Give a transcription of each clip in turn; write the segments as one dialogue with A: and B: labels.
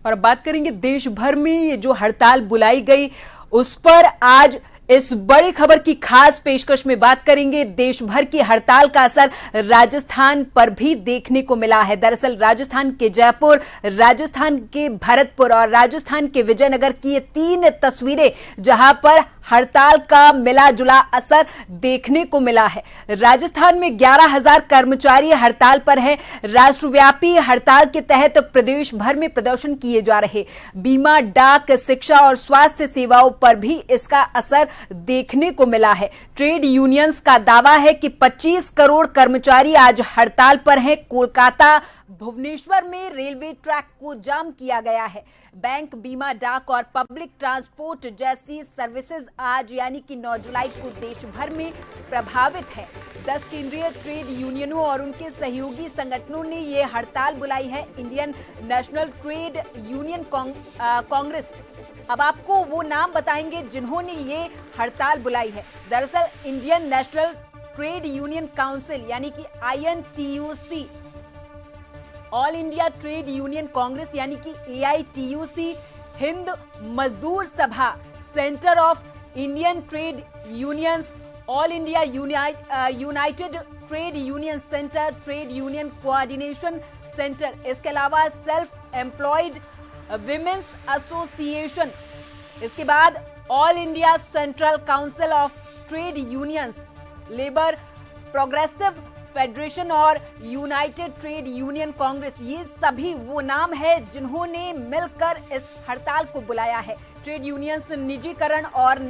A: और बात करेंगे देश भर में ये जो हड़ताल बुलाई गई उस पर आज इस बड़ी खबर की खास पेशकश में बात करेंगे। देश भर की हड़ताल का असर राजस्थान पर भी देखने को मिला है। दरअसल राजस्थान के जयपुर, राजस्थान के भरतपुर और राजस्थान के विजयनगर की ये 3 तस्वीरें जहां पर हड़ताल का मिला जुला असर देखने को मिला है। राजस्थान में 11,000 कर्मचारी हड़ताल पर हैं। राष्ट्रव्यापी हड़ताल के तहत प्रदेश भर में प्रदर्शन किए जा रहे। बीमा, डाक, शिक्षा और स्वास्थ्य सेवाओं पर भी इसका असर देखने को मिला है। ट्रेड यूनियंस का दावा है कि 25 करोड़ कर्मचारी आज हड़ताल पर हैं। कोलकाता, भुवनेश्वर में रेलवे ट्रैक को जाम किया गया है। बैंक, बीमा, डाक और पब्लिक ट्रांसपोर्ट जैसी सर्विसेज आज यानी कि 9 जुलाई को देश भर में प्रभावित है। 10 केंद्रीय ट्रेड यूनियनों और उनके सहयोगी संगठनों ने ये हड़ताल बुलाई है। Indian national trade union Congress, अब आपको वो नाम बताएंगे जिन्होंने ये हड़ताल बुलाई है। दरअसल Indian national trade union council यानी कि INTUC, all India trade union Congress यानी कि AITUC, हिंद मजदूर सभा, centre of Indian trade unions, all India United trade union centre, trade union coordination centre, इसके अलावा सेल्फ एम्प्लॉयड विमेंस एसोसिएशन, इसके बाद all India central council of trade unions, labour progressive federation और United trade union Congress, ये सभी वो नाम है जिन्होंने मिलकर इस हड़ताल को बुलाया है। ट्रेड यूनियंस निजीकरण और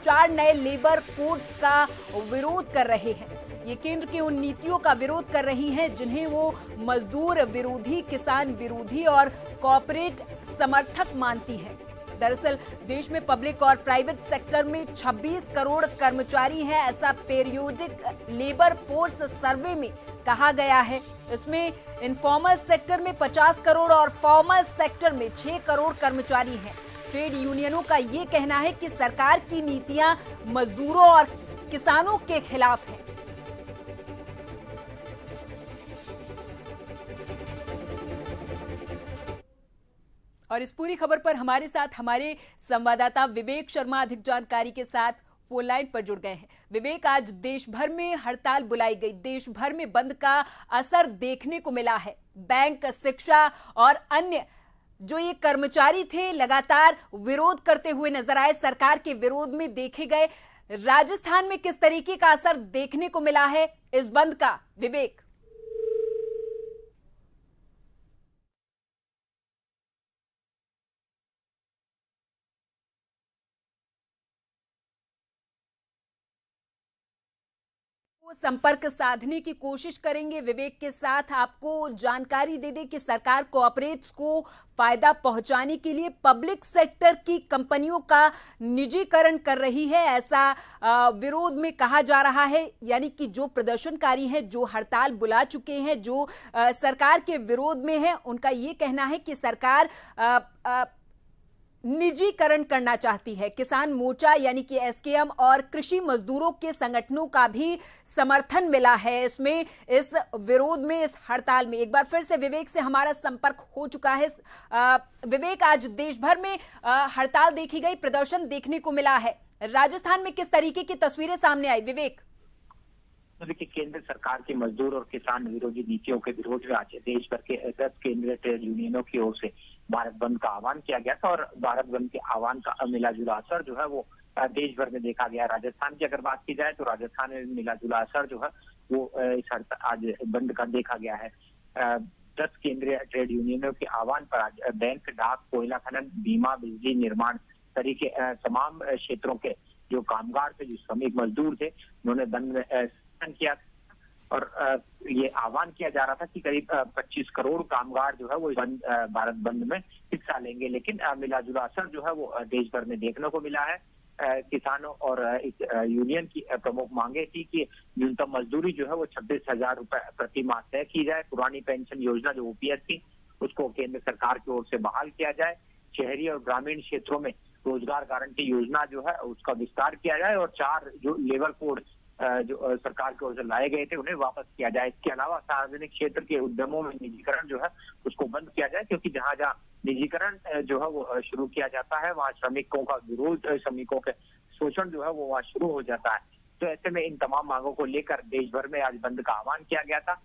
A: 4 नए लेबर कोड्स का विरोध कर रहे हैं। ये केंद्र की उन नीतियों का विरोध कर रही हैं जिन्हें वो मजदूर विरोधी, किसान विरोधी और कॉर्पोरेट समर्थक मानती है। दरअसल देश में पब्लिक और प्राइवेट सेक्टर में 26 करोड़ कर्मचारी हैं, ऐसा पीरियोडिक लेबर फोर्स सर्वे में कहा गया है। इसमें इनफॉर्मल सेक्टर में 50 करोड़ और फॉर्मल सेक्टर में 6 करोड़ कर्मचारी हैं। ट्रेड यूनियनों का ये कहना है कि सरकार की नीतियां मजदूरों और किसानों के खिलाफ हैं। और इस पूरी खबर पर हमारे साथ हमारे संवाददाता विवेक शर्मा अधिक जानकारी के साथ फोन लाइन पर जुड़ गए हैं। विवेक, आज देश भर में हड़ताल बुलाई गई, देश भर में बंद का असर देखने को मिला है। बैंक, शिक्षा और अन्य जो ये कर्मचारी थे लगातार विरोध करते हुए नजर आए, सरकार के विरोध में देखे गए। राजस्थान में किस तरीके का असर देखने को मिला है इस बंद का, विवेक? संपर्क साधने की कोशिश करेंगे विवेक के साथ, आपको जानकारी दे दें कि सरकार कोऑपरेट्स को फायदा पहुंचाने के लिए पब्लिक सेक्टर की कंपनियों का निजीकरण कर रही है, ऐसा विरोध में कहा जा रहा है। यानी कि जो प्रदर्शनकारी हैं, जो हड़ताल बुला चुके हैं, जो सरकार के विरोध में है, उनका ये कहना है कि सरकार निजीकरण करना चाहती है। किसान मोर्चा यानी कि SKM और कृषि मजदूरों के संगठनों का भी समर्थन मिला है इसमें, इस विरोध में, इस हड़ताल में। एक बार फिर से विवेक से हमारा संपर्क हो चुका है। विवेक, आज देश भर में हड़ताल देखी गई, प्रदर्शन देखने को मिला है। राजस्थान में किस तरीके की तस्वीरें सामने आई, विवेक?
B: देखिए, केंद्र सरकार की मजदूर और किसान विरोधी नीतियों के विरोध में आज देश भर के 10 केंद्रीय ट्रेड यूनियनों की ओर से भारत बंद का आह्वान किया गया था। और भारत बंद के आह्वान का मिला जुला असर जो है वो देश भर में देखा गया। राजस्थान की अगर बात की जाए तो राजस्थान में मिला जुला असर जो है वो इस आज बंद का देखा गया है। 10 केंद्रीय ट्रेड यूनियनों के आह्वान पर आज बैंक, डाक, कोयला खनन, बीमा, बिजली, निर्माण तरीके तमाम क्षेत्रों के जो कामगार थे, जो श्रमिक मजदूर थे, उन्होंने बंद में किया। और ये आह्वान किया जा रहा था कि करीब 25 करोड़ कामगार जो है वो भारत बंद में हिस्सा लेंगे। लेकिन मिला जुला असर जो है वो देश भर में देखने को मिला है। किसानों और इस यूनियन की प्रमुख मांगे थी कि न्यूनतम मजदूरी जो है वो 26,000 रुपए प्रति माह तय की जाए। पुरानी पेंशन योजना जो OPS थी उसको केंद्र सरकार की ओर से बहाल किया जाए। शहरी और ग्रामीण क्षेत्रों में रोजगार गारंटी योजना जो है उसका विस्तार किया जाए और 4 जो लेबर कोड जो सरकार की ओर से लाए गए थे उन्हें वापस किया जाए। इसके अलावा सार्वजनिक क्षेत्र के उद्यमों में निजीकरण जो है उसको बंद किया जाए, क्योंकि जहां जहां निजीकरण जो है वो शुरू किया जाता है वहां श्रमिकों का विरोध, श्रमिकों के शोषण जो है वो वहां शुरू हो जाता है। तो ऐसे में इन तमाम मांगों को लेकर देश भर में आज बंद का आह्वान किया गया था।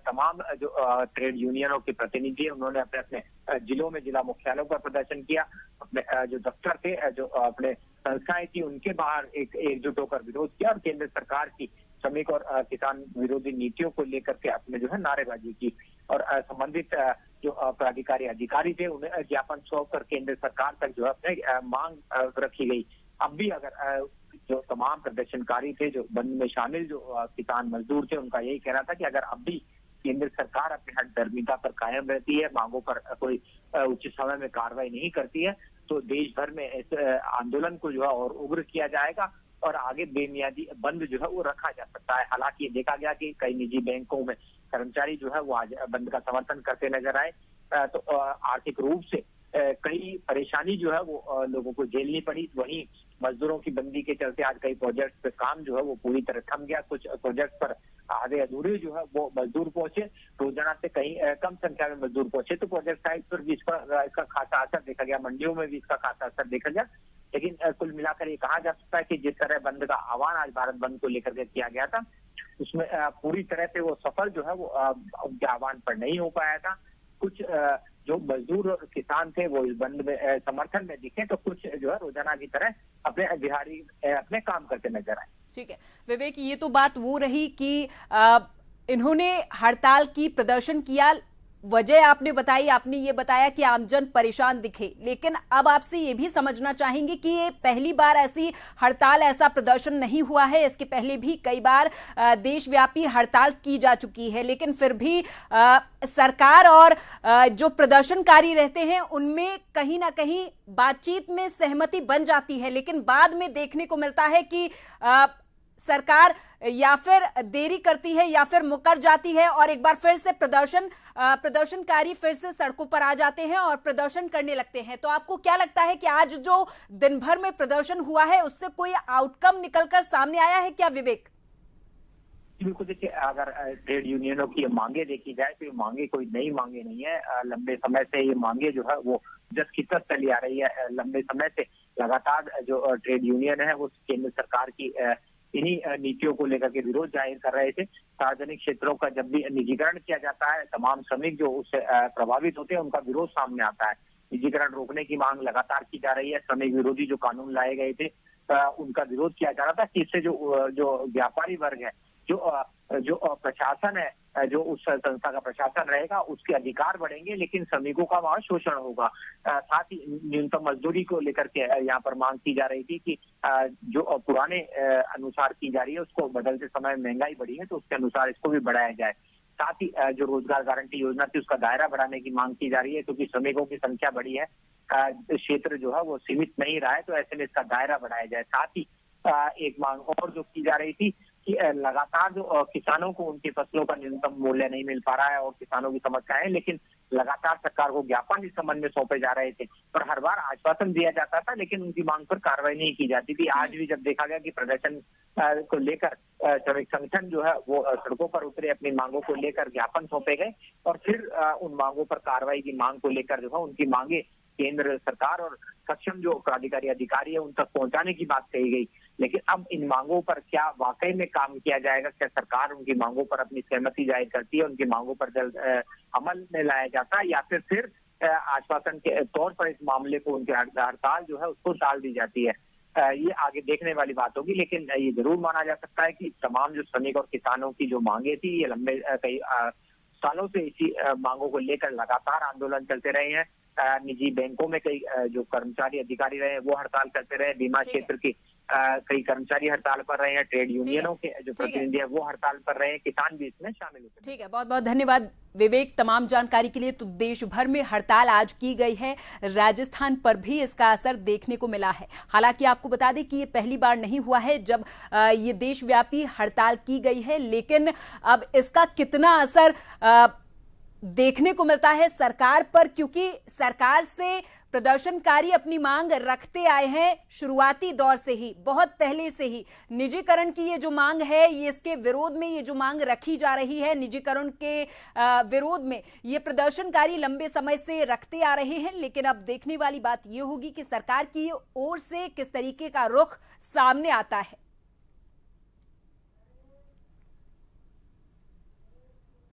B: तमाम जो ट्रेड यूनियनों के प्रतिनिधि है उन्होंने अपने अपने जिलों में जिला मुख्यालयों पर प्रदर्शन किया। अपने जो दफ्तर थे, जो अपने संस्थाएं थी, उनके बाहर एकजुट होकर विरोध किया और केंद्र सरकार की श्रमिक और किसान विरोधी नीतियों को लेकर के अपने जो है नारेबाजी की। और संबंधित जो प्राधिकारी अधिकारी थे उन्हें ज्ञापन सौंप कर केंद्र सरकार तक जो है अपने मांग रखी गई। अब भी अगर जो तमाम प्रदर्शनकारी थे, जो बंद में शामिल जो किसान मजदूर थे, उनका यही कहना था कि अगर अब भी केंद्र सरकार अपनी हठधर्मिता पर कायम रहती है, मांगों पर कोई उचित समय में कार्रवाई नहीं करती है, तो देश भर में इस आंदोलन को जो है और उग्र किया जाएगा और आगे बेमियादी बंद जो है वो रखा जा सकता है। हालांकि ये देखा गया कि कई निजी बैंकों में कर्मचारी जो है वो आज बंद का समर्थन करते नजर आए। तो आर्थिक रूप से कई परेशानी जो है वो लोगों को झेलनी पड़ी। वहीं मजदूरों की बंदी के चलते आज कई प्रोजेक्ट पे काम जो है वो पूरी तरह थम गया। कुछ प्रोजेक्ट पर आधे अधूरे जो है वो मजदूर पहुंचे, रोजाना से कहीं कम संख्या में मजदूर पहुंचे, तो प्रोजेक्ट साइट पर भी इसका खासा असर देखा गया, मंडियों में भी इसका खासा असर देखा गया। लेकिन कुल मिलाकर ये कहा जा सकता है कि जिस तरह बंद का आह्वान आज भारत बंद को लेकर के किया गया था, उसमें पूरी तरह से वो सफल जो है वो उनके आह्वान पर नहीं हो पाया था। कुछ जो मजदूर और किसान थे वो इस बंद में समर्थन में दिखे, तो कुछ जो है रोजाना की तरह अपने दिहाड़ी अपने काम करते नजर आए।
A: ठीक है विवेक, ये तो बात वो रही कि इन्होंने हड़ताल की, प्रदर्शन किया, वजह आपने बताई, आपने ये बताया कि आमजन परेशान दिखे, लेकिन अब आपसे ये भी समझना चाहेंगे कि ये पहली बार ऐसी हड़ताल, ऐसा प्रदर्शन नहीं हुआ है। इसके पहले भी कई बार देशव्यापी हड़ताल की जा चुकी है, लेकिन फिर भी सरकार और जो प्रदर्शनकारी रहते हैं उनमें कहीं ना कहीं बातचीत में सहमति बन जाती है, लेकिन बाद में देखने को मिलता है कि सरकार या फिर देरी करती है या फिर मुकर जाती है और एक बार फिर से प्रदर्शनकारी फिर से सड़कों पर आ जाते हैं और प्रदर्शन करने लगते हैं। तो आपको क्या लगता है कि आज जो दिन भर में प्रदर्शन हुआ है उससे कोई आउटकम निकलकर सामने आया है क्या विवेक?
B: बिल्कुल, देखिए अगर ट्रेड यूनियनों की मांगे देखी जाए तो ये मांगे कोई नई मांगे नहीं है। लंबे समय से ये मांगे जो है वो जस की तस चली आ रही है। लंबे समय से लगातार जो ट्रेड यूनियन है वो केंद्र सरकार की इन्हीं नीतियों को लेकर के विरोध जाहिर कर रहे थे। सार्वजनिक क्षेत्रों का जब भी निजीकरण किया जाता है, तमाम श्रमिक जो उससे प्रभावित होते हैं उनका विरोध सामने आता है। निजीकरण रोकने की मांग लगातार की जा रही है। श्रमिक विरोधी जो कानून लाए गए थे उनका विरोध किया जा रहा था कि इससे जो व्यापारी वर्ग है, जो प्रशासन है, जो उस संस्था का प्रशासन रहेगा उसके अधिकार बढ़ेंगे, लेकिन श्रमिकों का वहां शोषण होगा। साथ ही न्यूनतम मजदूरी को लेकर के यहाँ पर मांग की जा रही थी कि जो पुराने अनुसार की जा रही है उसको बदलते समय महंगाई बढ़ी है तो उसके अनुसार इसको भी बढ़ाया जाए। साथ ही जो रोजगार गारंटी योजना थी उसका दायरा बढ़ाने की मांग की जा रही है, क्योंकि श्रमिकों की संख्या बढ़ी है, क्षेत्र जो है वो सीमित नहीं रहा है, तो ऐसे में इसका दायरा बढ़ाया जाए। साथ ही एक मांग और जो की जा रही थी कि लगातार जो किसानों को उनकी फसलों का न्यूनतम मूल्य नहीं मिल पा रहा है और किसानों की समस्या है, लेकिन लगातार सरकार को ज्ञापन इस संबंध में सौंपे जा रहे थे और हर बार आश्वासन दिया जाता था, लेकिन उनकी मांग पर कार्रवाई नहीं की जाती थी। आज भी जब देखा गया कि प्रदर्शन को लेकर श्रमिक संगठन जो है वो सड़कों पर उतरे, अपनी मांगों को लेकर ज्ञापन सौंपे गए और फिर उन मांगों पर कार्रवाई की मांग को लेकर जो है उनकी मांगे केंद्र सरकार और सक्षम जो प्राधिकारी अधिकारी है उन तक पहुंचाने की बात कही गई। लेकिन अब इन मांगों पर क्या वाकई में काम किया जाएगा? क्या सरकार उनकी मांगों पर अपनी सहमति जाहिर करती है, उनकी मांगों पर जल्द अमल में लाया जाता है, या फिर आश्वासन के तौर पर इस मामले को, उनकी हड़ताल जो है उसको टाल दी जाती है? ये आगे देखने वाली बात होगी। लेकिन ये जरूर माना जा सकता है कि तमाम जो श्रमिक और किसानों की जो मांगे थी, ये लंबे कई सालों से इसी मांगों को लेकर लगातार आंदोलन चलते रहे हैं। निजी बैंकों में कई जो कर्मचारी अधिकारी रहे हैं वो हड़ताल करते रहे, बीमा क्षेत्र की कई कर्मचारी हड़ताल पर रहे हैं, ट्रेड यूनियनों के जो प्रतिनिधि है वो हड़ताल पर रहे हैं, किसान भी इसमें शामिल होते हैं।
A: ठीक है, बहुत बहुत धन्यवाद विवेक तमाम जानकारी के लिए। तो देश भर में हड़ताल आज की गई है, राजस्थान पर भी इसका असर देखने को मिला है। हालांकि आपको बता दें कि ये पहली बार नहीं हुआ है जब ये देशव्यापी हड़ताल की गई है, लेकिन अब इसका कितना असर देखने को मिलता है सरकार पर, क्योंकि सरकार से प्रदर्शनकारी अपनी मांग रखते आए हैं शुरुआती दौर से ही, बहुत पहले से ही। निजीकरण की ये जो मांग है, ये इसके विरोध में ये जो मांग रखी जा रही है, निजीकरण के विरोध में ये प्रदर्शनकारी लंबे समय से रखते आ रहे हैं। लेकिन अब देखने वाली बात ये होगी कि सरकार की ओर से किस तरीके का रुख सामने आता है।